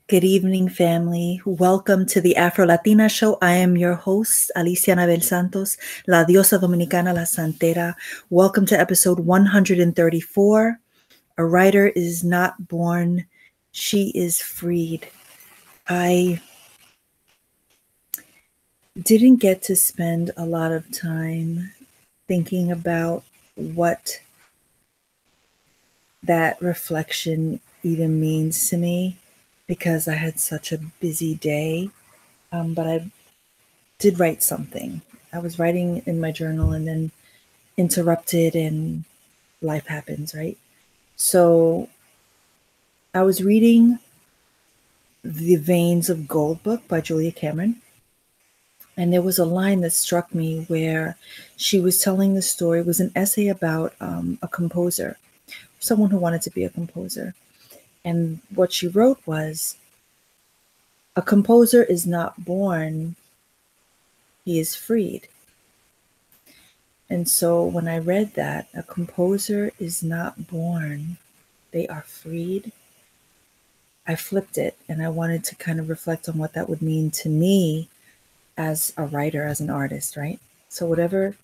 Good evening, family. Welcome to the Afro Latina Show. I am your host, Alicia Anabel Santos, La Diosa Dominicana, La Santera. Welcome to episode 134. A writer is not born, she is freed. I didn't get to spend a lot of time thinking about what that reflection even means to me because I had such a busy day. But I did write something. I was writing in my journal and then interrupted, and life happens, right? So I was reading The Veins of Gold book by Julia Cameron. And there was a line that struck me where she was telling the story. It was an essay about a composer, someone who wanted to be a composer. And what she wrote was, a composer is not born, he is freed. And so when I read that, a composer is not born, they are freed, I flipped it and I wanted to kind of reflect on what that would mean to me as a writer, as an artist, right? So whatever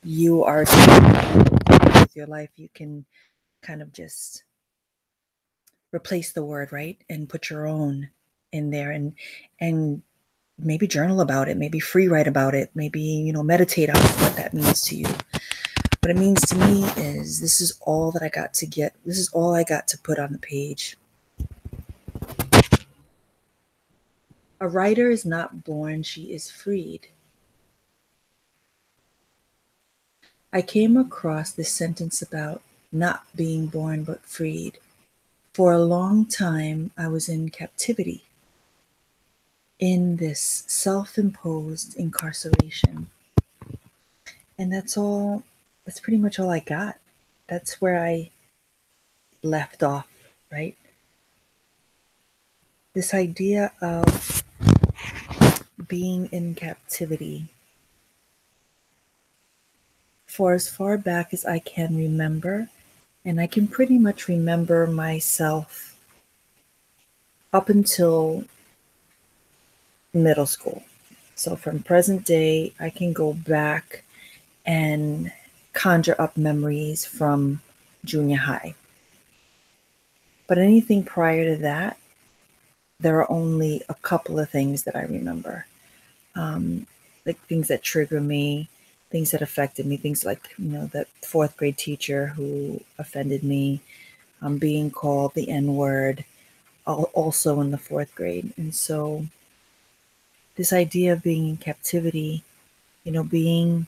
you are doing with your life, you can kind of just replace the word, right? And put your own in there and maybe journal about it, maybe free write about it, maybe, meditate on what that means to you. What it means to me is this is all that I got to get. This is all I got to put on the page. A writer is not born, she is freed. I came across this sentence about not being born but freed. For a long time, I was in captivity, in this self-imposed incarceration. And that's pretty much all I got. That's where I left off, right? This idea of being in captivity. For as far back as I can remember, and I can pretty much remember myself up until middle school. So from present day, I can go back and conjure up memories from junior high. But anything prior to that, there are only a couple of things that I remember. Like things that trigger me, things that affected me, things like, that fourth grade teacher who offended me, being called the N word, also in the fourth grade. And so this idea of being in captivity, being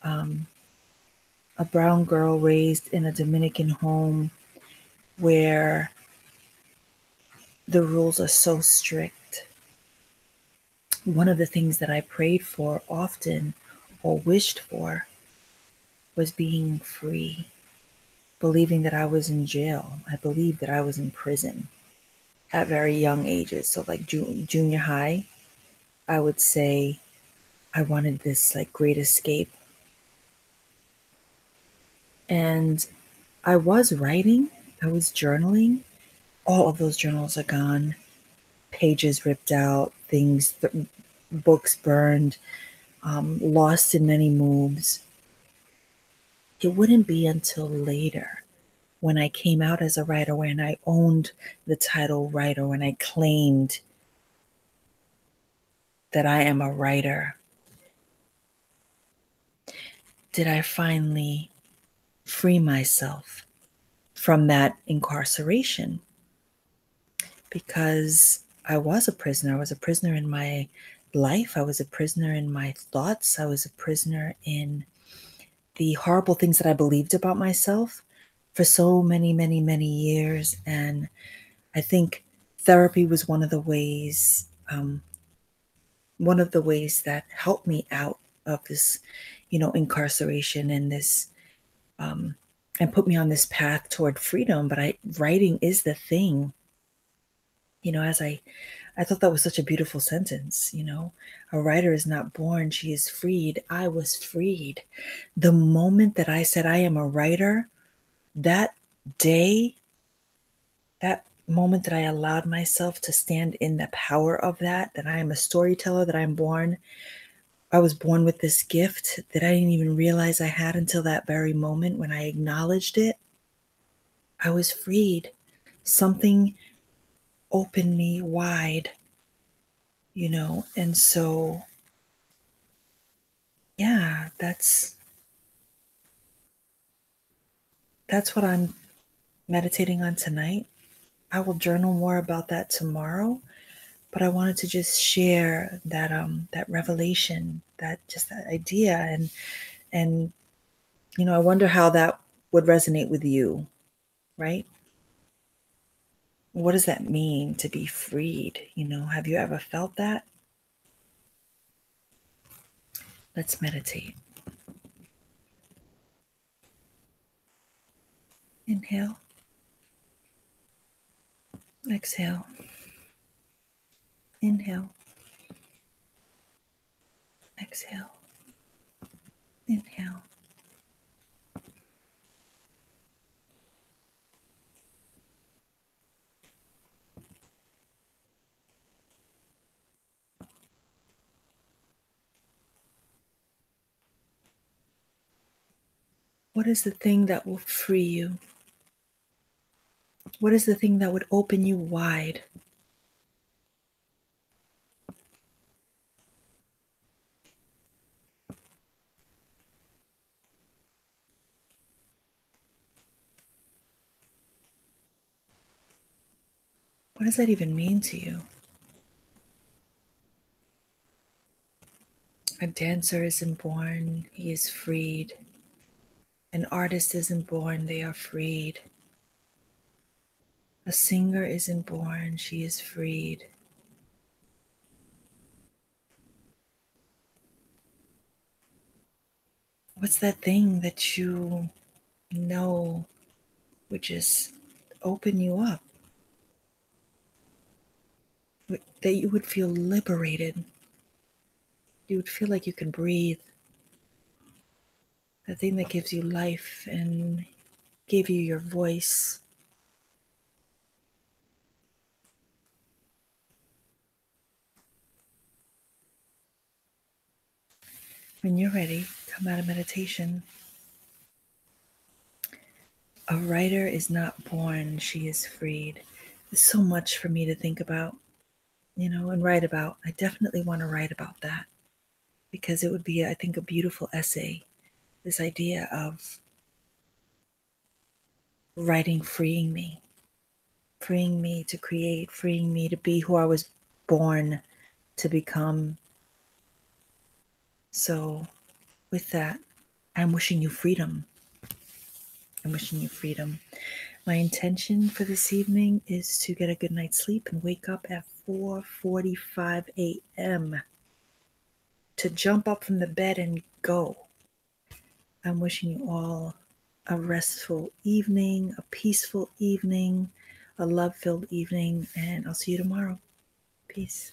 a brown girl raised in a Dominican home where the rules are so strict. One of the things that I prayed for often or wished for was being free, believing that I was in jail. I believed that I was in prison at very young ages. So like junior high, I would say I wanted this like great escape. And I was writing, I was journaling. All of those journals are gone, pages ripped out, books burned, lost in many moves. It wouldn't be until later when I came out as a writer, when I owned the title writer, when I claimed that I am a writer, did I finally free myself from that incarceration. Because I was a prisoner. I was a prisoner in my life. I was a prisoner in my thoughts. I was a prisoner in the horrible things that I believed about myself for so many, many, many years. And I think therapy was one of the ways that helped me out of this, incarceration and this, and put me on this path toward freedom. But writing is the thing. As I thought that was such a beautiful sentence. A writer is not born, she is freed. I was freed. The moment that I said I am a writer, that day, that moment that I allowed myself to stand in the power of that I am a storyteller, that I was born with this gift that I didn't even realize I had until that very moment when I acknowledged it, I was freed. Something opened me wide, and so, yeah, that's what I'm meditating on tonight. I will journal more about that tomorrow, but I wanted to just share that revelation, that idea, and I wonder how that would resonate with you, right? What does that mean to be freed? Have you ever felt that? Let's meditate. Inhale, exhale, inhale, exhale, inhale. What is the thing that will free you? What is the thing that would open you wide? What does that even mean to you? A dancer isn't born, he is freed. An artist isn't born, they are freed. A singer isn't born, she is freed. What's that thing that you know would just open you up? That you would feel liberated. You would feel like you can breathe. That thing that gives you life and gave you your voice. When you're ready, come out of meditation. A writer is not born, she is freed. There's so much for me to think about, and write about. I definitely want to write about that because it would be, I think, a beautiful essay. This idea of writing freeing me to create, freeing me to be who I was born to become. So, with that, I'm wishing you freedom. I'm wishing you freedom. My intention for this evening is to get a good night's sleep and wake up at 4:45 a.m. to jump up from the bed and go. I'm wishing you all a restful evening, a peaceful evening, a love-filled evening, and I'll see you tomorrow. Peace.